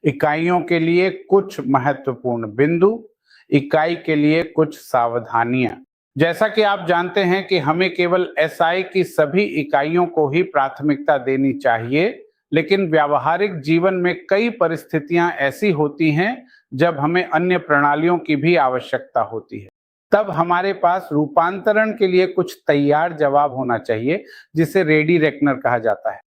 इकाइयों के लिए कुछ महत्वपूर्ण बिंदु, इकाई के लिए कुछ सावधानियां। जैसा कि आप जानते हैं कि हमें केवल एसआई की सभी इकाइयों को ही प्राथमिकता देनी चाहिए, लेकिन व्यावहारिक जीवन में कई परिस्थितियां ऐसी होती हैं जब हमें अन्य प्रणालियों की भी आवश्यकता होती है। तब हमारे पास रूपांतरण के लिए कुछ तैयार जवाब होना चाहिए, जिसे रेडी रेकनर कहा जाता है।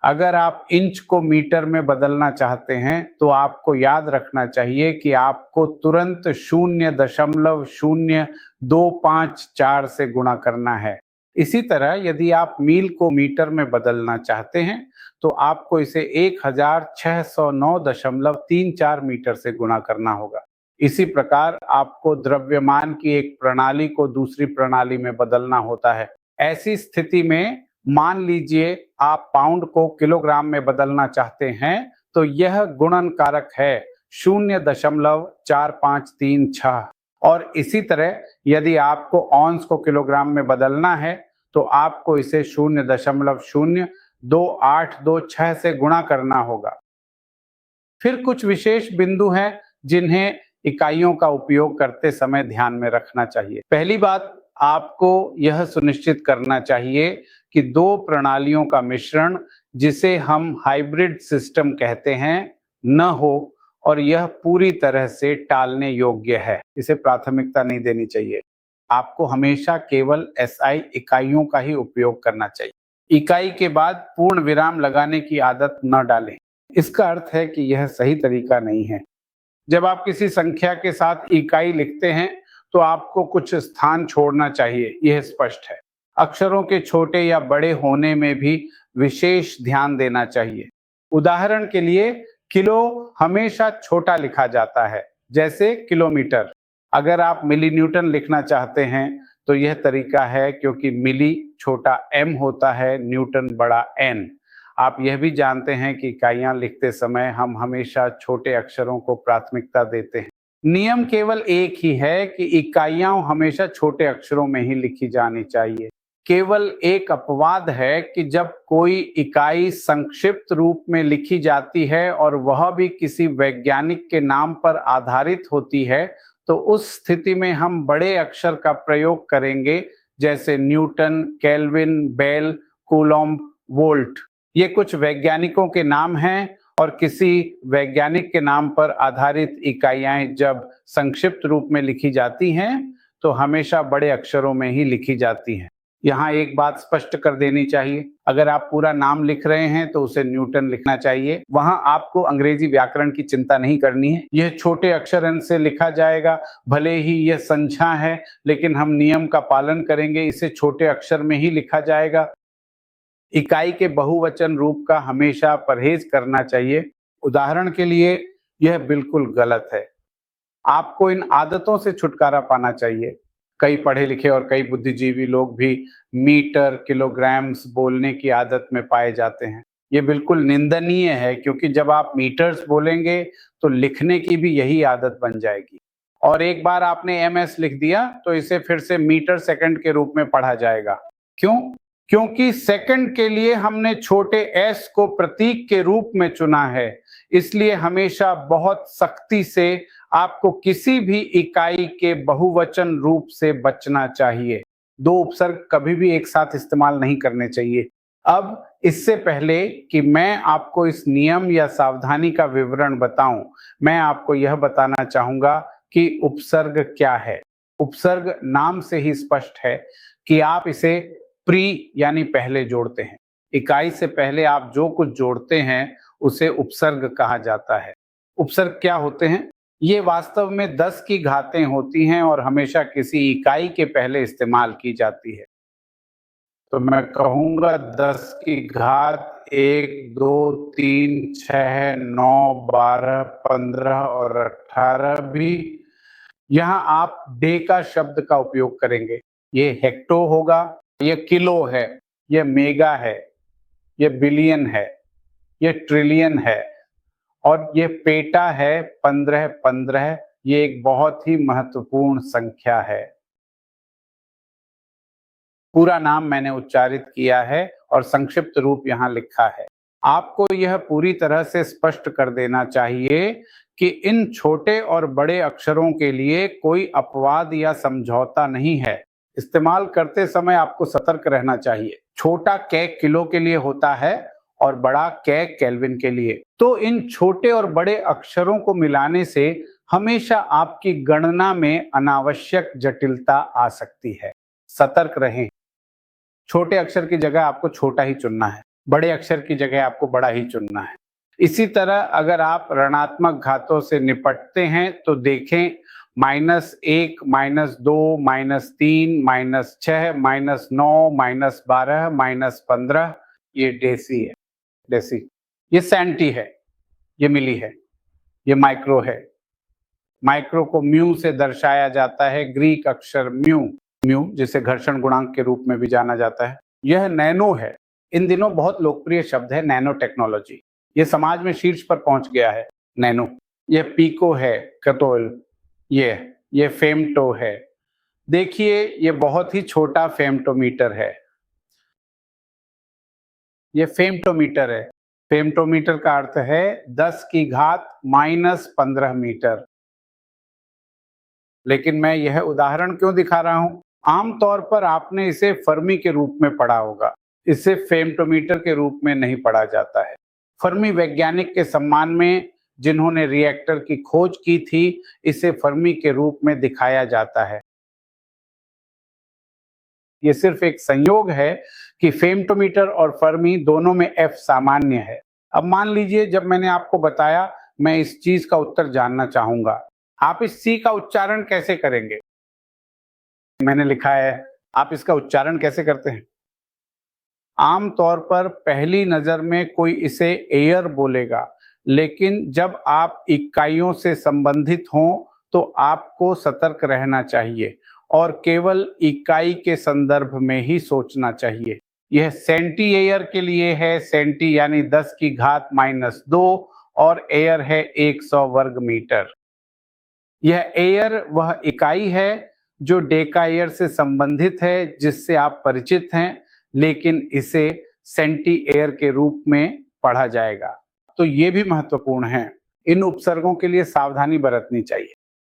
अगर आप इंच को मीटर में बदलना चाहते हैं तो आपको याद रखना चाहिए कि आपको तुरंत 0.0254 से गुणा करना है। इसी तरह यदि आप मील को मीटर में बदलना चाहते हैं तो आपको इसे 1609.34 मीटर से गुणा करना होगा। इसी प्रकार आपको द्रव्यमान की एक प्रणाली को दूसरी प्रणाली में बदलना होता है। ऐसी स्थिति में मान लीजिए आप पाउंड को किलोग्राम में बदलना चाहते हैं तो यह गुणन कारक है 0.4536। और इसी तरह यदि आपको ऑन्स को किलोग्राम में बदलना है तो आपको इसे 0.02826 से गुणा करना होगा। फिर कुछ विशेष बिंदु हैं जिन्हें इकाइयों का उपयोग करते समय ध्यान में रखना चाहिए। पहली बात, आपको यह सुनिश्चित करना चाहिए कि दो प्रणालियों का मिश्रण, जिसे हम हाइब्रिड सिस्टम कहते हैं, न हो और यह पूरी तरह से टालने योग्य है। इसे प्राथमिकता नहीं देनी चाहिए। आपको हमेशा केवल एसआई इकाइयों का ही उपयोग करना चाहिए। इकाई के बाद पूर्ण विराम लगाने की आदत न डालें। इसका अर्थ है कि यह सही तरीका नहीं है। जब आप किसी संख्या के साथ इकाई लिखते हैं तो आपको कुछ स्थान छोड़ना चाहिए, यह स्पष्ट है। अक्षरों के छोटे या बड़े होने में भी विशेष ध्यान देना चाहिए। उदाहरण के लिए किलो हमेशा छोटा लिखा जाता है, जैसे किलोमीटर। अगर आप मिली न्यूटन लिखना चाहते हैं तो यह तरीका है, क्योंकि मिली छोटा m होता है, न्यूटन बड़ा n। आप यह भी जानते हैं कि इकाइयां लिखते समय हम हमेशा छोटे अक्षरों को प्राथमिकता देते हैं। नियम केवल एक ही है कि इकाइयां हमेशा छोटे अक्षरों में ही लिखी जानी चाहिए। केवल एक अपवाद है कि जब कोई इकाई संक्षिप्त रूप में लिखी जाती है और वह भी किसी वैज्ञानिक के नाम पर आधारित होती है, तो उस स्थिति में हम बड़े अक्षर का प्रयोग करेंगे, जैसे Newton, Kelvin, Bell, Coulomb, volt. ये कुछ वैज्ञानिकों के नाम हैं और किसी वैज्ञानिक के नाम पर आधारित इकाइयां जब संक्षिप्त रूप में लिखी जाती हैं तो हमेशा बड़े अक्षरों में ही लिखी जाती हैं। यहाँ एक बात स्पष्ट कर देनी चाहिए, अगर आप पूरा नाम लिख रहे हैं तो उसे न्यूटन लिखना चाहिए। वहां आपको अंग्रेजी व्याकरण की चिंता नहीं करनी है। यह छोटे अक्षर n से लिखा जाएगा। भले ही यह संख्या है, लेकिन हम नियम का पालन करेंगे, इसे छोटे अक्षर में ही लिखा जाएगा। इकाई के बहुवचन रूप का हमेशा परहेज करना चाहिए। उदाहरण के लिए यह बिल्कुल गलत है। आपको इन आदतों से छुटकारा पाना चाहिए। कई पढ़े लिखे और कई बुद्धिजीवी लोग भी मीटर, किलोग्राम्स बोलने की आदत में पाए जाते हैं। ये बिल्कुल निंदनीय है, क्योंकि जब आप मीटर्स बोलेंगे तो लिखने की भी यही आदत बन जाएगी। और एक बार आपने एमएस लिख दिया तो इसे फिर से मीटर सेकंड के रूप में पढ़ा जाएगा। क्यों? क्योंकि सेकंड के लिए हमने छोटे s को प्रतीक के रूप में चुना है। इसलिए हमेशा बहुत सख्ती से आपको किसी भी इकाई के बहुवचन रूप से बचना चाहिए। दो उपसर्ग कभी भी एक साथ इस्तेमाल नहीं करने चाहिए। अब इससे पहले कि मैं आपको इस नियम या सावधानी का विवरण बताऊं, मैं आपको यह बताना चाहूंगा कि उपसर्ग क्या है। उपसर्ग नाम से ही स्पष्ट है कि आप इसे प्री यानी पहले जोड़ते हैं। इकाई से पहले आप जो कुछ जोड़ते हैं उसे उपसर्ग कहा जाता है। उपसर्ग क्या होते हैं? ये वास्तव में 10 की घातें होती हैं और हमेशा किसी इकाई के पहले इस्तेमाल की जाती है। तो मैं कहूंगा 10 की घात 1, 2, 3, 6, 9, 12, 15 और 18 भी। यहाँ आप डेका शब्द का उपयोग करेंगे। ये हेक्टो होगा, ये किलो है, ये मेगा है, ये बिलियन है, ये ट्रिलियन है और ये पेटा है 1515। ये एक बहुत ही महत्वपूर्ण संख्या है। पूरा नाम मैंने उच्चारित किया है और संक्षिप्त रूप यहाँ लिखा है। आपको यह पूरी तरह से स्पष्ट कर देना चाहिए कि इन छोटे और बड़े अक्षरों के लिए कोई अपवाद या समझौता नहीं है। इस्तेमाल करते समय आपको सतर्क रहना चाहिए। छोटा कै किलो के लिए होता है और बड़ा कै केल्विन के लिए। तो इन छोटे और बड़े अक्षरों को मिलाने से हमेशा आपकी गणना में अनावश्यक जटिलता आ सकती है। सतर्क रहें। छोटे अक्षर की जगह आपको छोटा ही चुनना है, बड़े अक्षर की जगह आपको बड़ा ही चुनना है। इसी तरह अगर आप ऋणात्मक घातों से निपटते हैं तो देखें -1, -2, -3, -6, -9, -12, -15 ये डेसी है, डेसी। ये सेंटी है, ये मिली है, ये माइक्रो है। माइक्रो को म्यू से दर्शाया जाता है, ग्रीक अक्षर म्यू, जिसे घर्षण गुणांक के रूप में भी जाना जाता है। यह नैनो है। इन दिनों बहुत लोकप्रिय शब्द है नैनो टेक्नोलॉजी। ये समाज में शीर्ष पर पहुंच गया है नैनो। यह पीको है, कतोल, ये फेमटो है। देखिए ये बहुत ही छोटा फेमटोमीटर है। ये फेमटोमीटर है। फेमटोमीटर का अर्थ है 10 की घात -15 मीटर। लेकिन मैं यह उदाहरण क्यों दिखा रहा हूं? आमतौर पर आपने इसे फर्मी के रूप में पढ़ा होगा, इसे फेमटोमीटर के रूप में नहीं पढ़ा जाता है। फर्मी वैज्ञानिक के सम्मान में जिन्होंने रिएक्टर की खोज की थी, इसे फर्मी के रूप में दिखाया जाता है। ये सिर्फ एक संयोग है कि फेमटोमीटर और फर्मी दोनों में F सामान्य है। अब मान लीजिए जब मैंने आपको बताया, मैं इस चीज का उत्तर जानना चाहूंगा। आप इस C का उच्चारण कैसे करेंगे? मैंने लिखा है, आप इसका उच्चारण कैसे करते हैं? आमतौर पर पहली नजर में कोई इसे एयर बोलेगा, लेकिन जब आप इकाइयों से संबंधित हों तो आपको सतर्क रहना चाहिए और केवल इकाई के संदर्भ में ही सोचना चाहिए। यह सेंटी एयर के लिए है, सेंटी यानी 10 की घात -2 और एयर है 100 वर्ग मीटर। यह एयर वह इकाई है जो डेका एयर से संबंधित है, जिससे आप परिचित हैं, लेकिन इसे सेंटी एयर के रूप में पढ़ा जाएगा। तो ये भी महत्वपूर्ण है। इन उपसर्गों के लिए सावधानी बरतनी चाहिए।